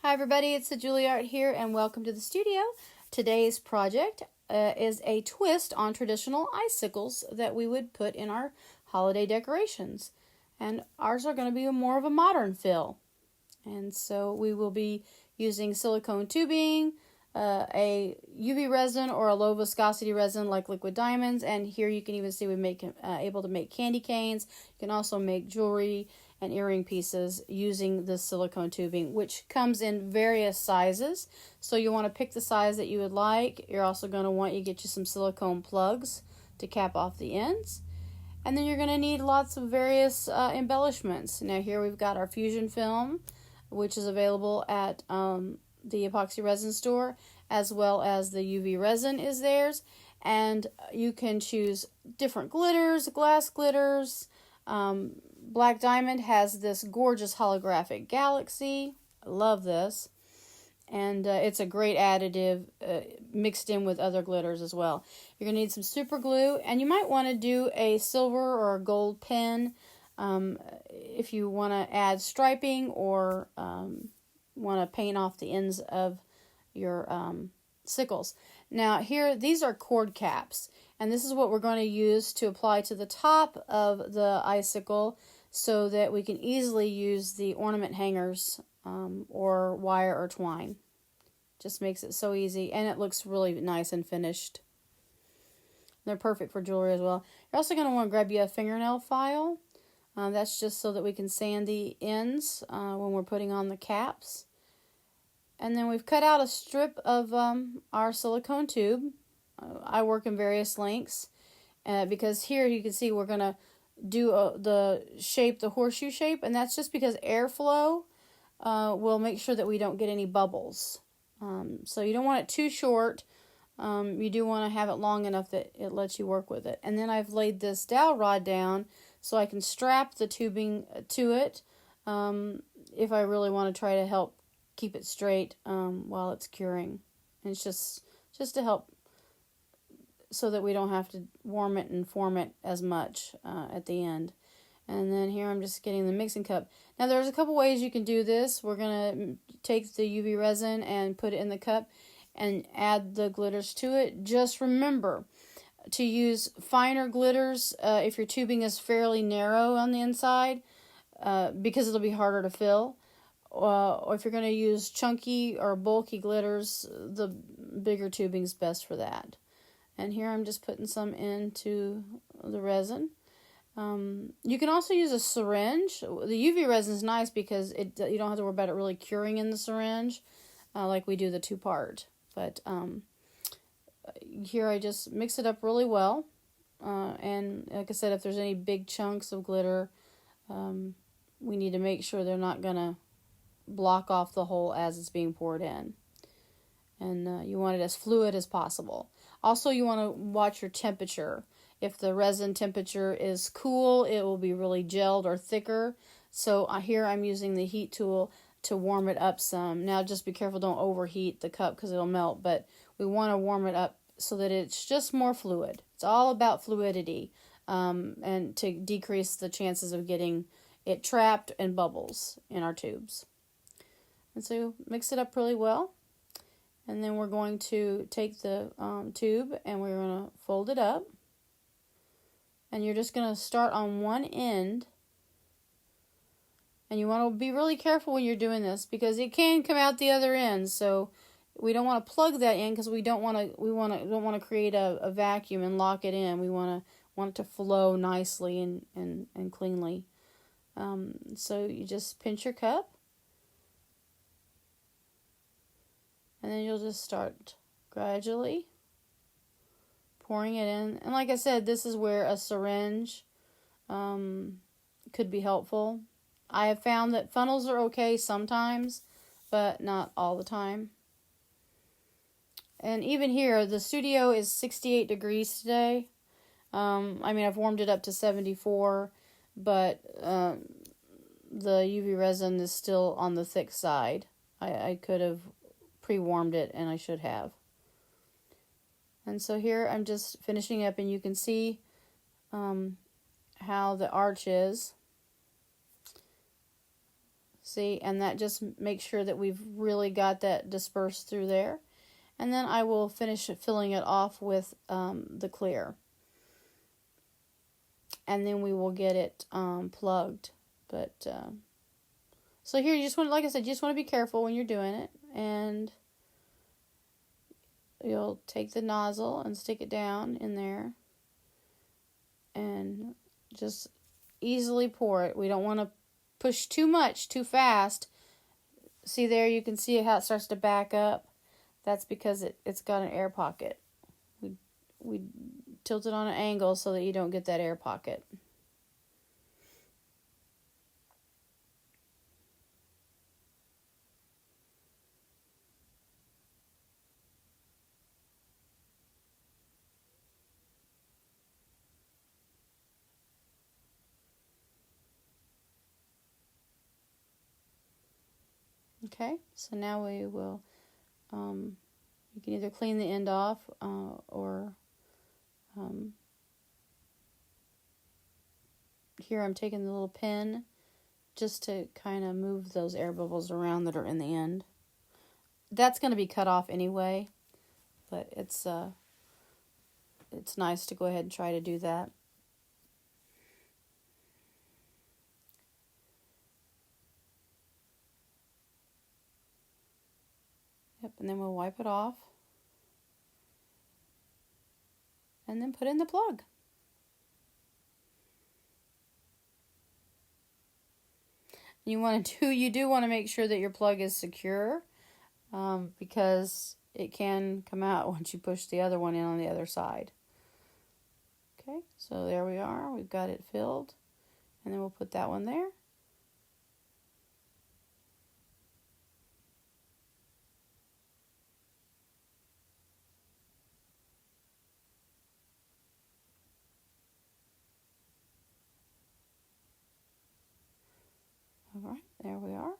Hi everybody, it's the Juilliard here and welcome to the studio. Today's project is a twist on traditional icicles that we would put in our holiday decorations. And ours are going to be more of a modern feel. And so we will be using silicone tubing, a UV resin or a low viscosity resin like liquid diamonds, and here you can even see we make able to make candy canes. You can also make jewelry and earring pieces using this silicone tubing, which comes in various sizes. So you want to pick the size that you would like. You're also going to want to get you some silicone plugs to cap off the ends. And then you're going to need lots of various embellishments. Now here we've got our fusion film, which is available at the Epoxy Resin store, as well as the UV resin is theirs. And you can choose different glitters, glass glitters. Black Diamond has this gorgeous holographic galaxy. I love this. And it's a great additive mixed in with other glitters as well. You're going to need some super glue, and you might want to do a silver or a gold pen if you want to add striping or want to paint off the ends of your sickles. Now here, these are cord caps, and this is what we're going to use to apply to the top of the icicle so that we can easily use the ornament hangers or wire or twine. Just makes it so easy, and it looks really nice and finished. They're perfect for jewelry as well. You're also going to want to grab you a fingernail file. That's just so that we can sand the ends when we're putting on the caps. And then we've cut out a strip of our silicone tube. I work in various lengths because here you can see we're going to do the shape, the horseshoe shape, and that's just because airflow will make sure that we don't get any bubbles. So you don't want it too short. You do want to have it long enough that it lets you work with it. And then I've laid this dowel rod down so I can strap the tubing to it if I really want to try to help keep it straight while it's curing. And it's just to help so that we don't have to warm it and form it as much at the end. And then here I'm just getting the mixing cup. Now there's a couple ways you can do this. We're going to take the UV resin and put it in the cup and add the glitters to it. Just remember to use finer glitters if your tubing is fairly narrow on the inside because it'll be harder to fill. Or if you're going to use chunky or bulky glitters, the bigger tubing's best for that. And here I'm just putting some into the resin. You can also use a syringe. The UV resin is nice because you don't have to worry about it really curing in the syringe like we do the two-part. But here I just mix it up really well. And like I said, if there's any big chunks of glitter, we need to make sure they're not going to block off the hole as it's being poured in. And you want it as fluid as possible. Also, you want to watch your temperature. If the resin temperature is cool, it will be really gelled or thicker. So here I'm using the heat tool to warm it up some. Now just be careful, don't overheat the cup because it'll melt, but we want to warm it up so that it's just more fluid. It's all about fluidity and to decrease the chances of getting it trapped and bubbles in our tubes. And so mix it up really well. And then we're going to take the tube and we're going to fold it up. And you're just going to start on one end. And you want to be really careful when you're doing this because it can come out the other end. So we don't want to plug that in because we don't want to create a vacuum and lock it in. We want it to flow nicely and cleanly. So you just pinch your cup. And then you'll just start gradually pouring it in. And like I said, this is where a syringe could be helpful. I have found that funnels are okay sometimes, but not all the time. And even here, the studio is 68 degrees today. I've warmed it up to 74, but the UV resin is still on the thick side. I could have pre-warmed it, and I should have. And so here I'm just finishing up, and you can see how the arch is. See, and that just makes sure that we've really got that dispersed through there. And then I will finish filling it off with the clear. And then we will get it plugged. But so here you just want, like I said, you just want to be careful when you're doing it. And you'll take the nozzle and stick it down in there. And just easily pour it. We don't want to push too much, too fast. See there, you can see how it starts to back up. That's because it's got an air pocket. We tilt it on an angle so that you don't get that air pocket. Okay, so now we will, you can either clean the end off or here I'm taking the little pin just to kind of move those air bubbles around that are in the end. That's going to be cut off anyway, but it's nice to go ahead and try to do that. Yep, and then we'll wipe it off. And then put in the plug. You do want to make sure that your plug is secure, because it can come out once you push the other one in on the other side. Okay, so there we are. We've got it filled. And then we'll put that one there. All right, there we are.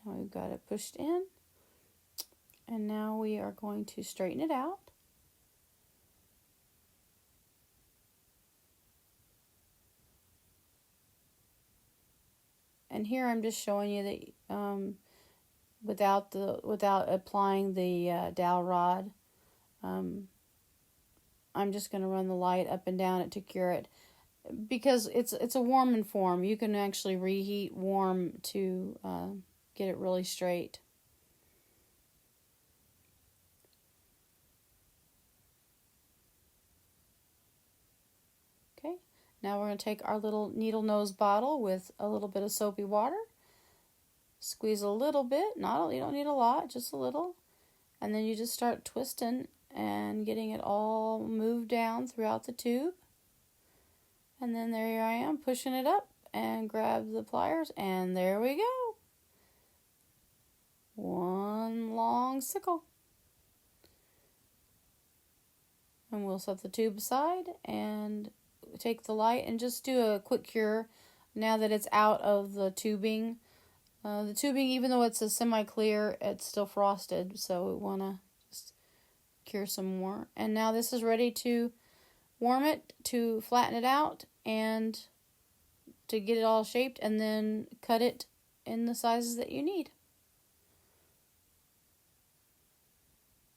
Now we've got it pushed in. And now we are going to straighten it out. And here I'm just showing you that without applying the dowel rod, I'm just going to run the light up and down it to cure it. Because it's a warming form, you can actually reheat warm to get it really straight. Okay, now we're going to take our little needle nose bottle with a little bit of soapy water. Squeeze a little bit, you don't need a lot, just a little. And then you just start twisting and getting it all moved down throughout the tube. And then there I am, pushing it up and grab the pliers, and there we go. One long sickle. And we'll set the tube aside and take the light and just do a quick cure now that it's out of the tubing. The tubing, even though it's a semi-clear, it's still frosted, so we want to just cure some more. And now this is ready to warm it, to flatten it out, and to get it all shaped, and then cut it in the sizes that you need.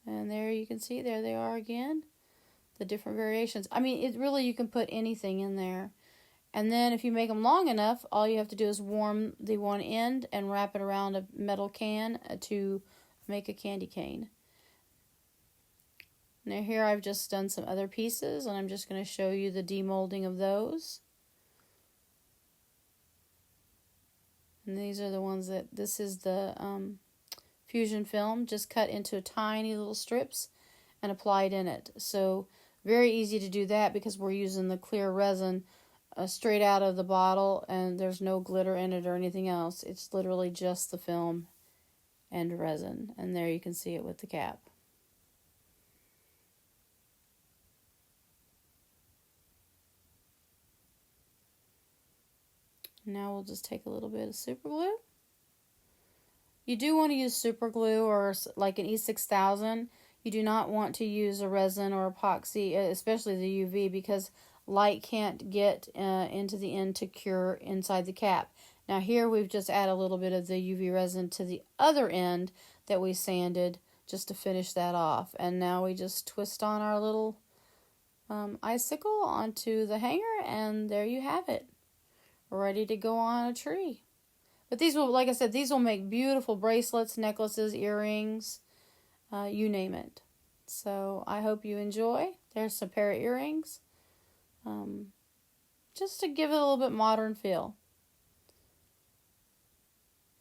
And there you can see, there they are again, the different variations. I mean, it really, you can put anything in there. And then if you make them long enough, all you have to do is warm the one end and wrap it around a metal can to make a candy cane. Now here I've just done some other pieces, and I'm just going to show you the demolding of those. And these are the ones that, this is the fusion film, just cut into tiny little strips and applied in it. So very easy to do that because we're using the clear resin straight out of the bottle, and there's no glitter in it or anything else. It's literally just the film and resin. And there you can see it with the cap. Now we'll just take a little bit of super glue. You do want to use super glue or like an E6000. You do not want to use a resin or epoxy, especially the UV, because light can't get into the end to cure inside the cap. Now here we've just added a little bit of the UV resin to the other end that we sanded just to finish that off. And now we just twist on our little icicle onto the hanger, and there you have it. Ready to go on a tree. But these will, like I said, these will make beautiful bracelets, necklaces, earrings, you name it. So I hope you enjoy. There's some pair of earrings. Just to give it a little bit modern feel.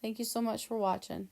Thank you so much for watching.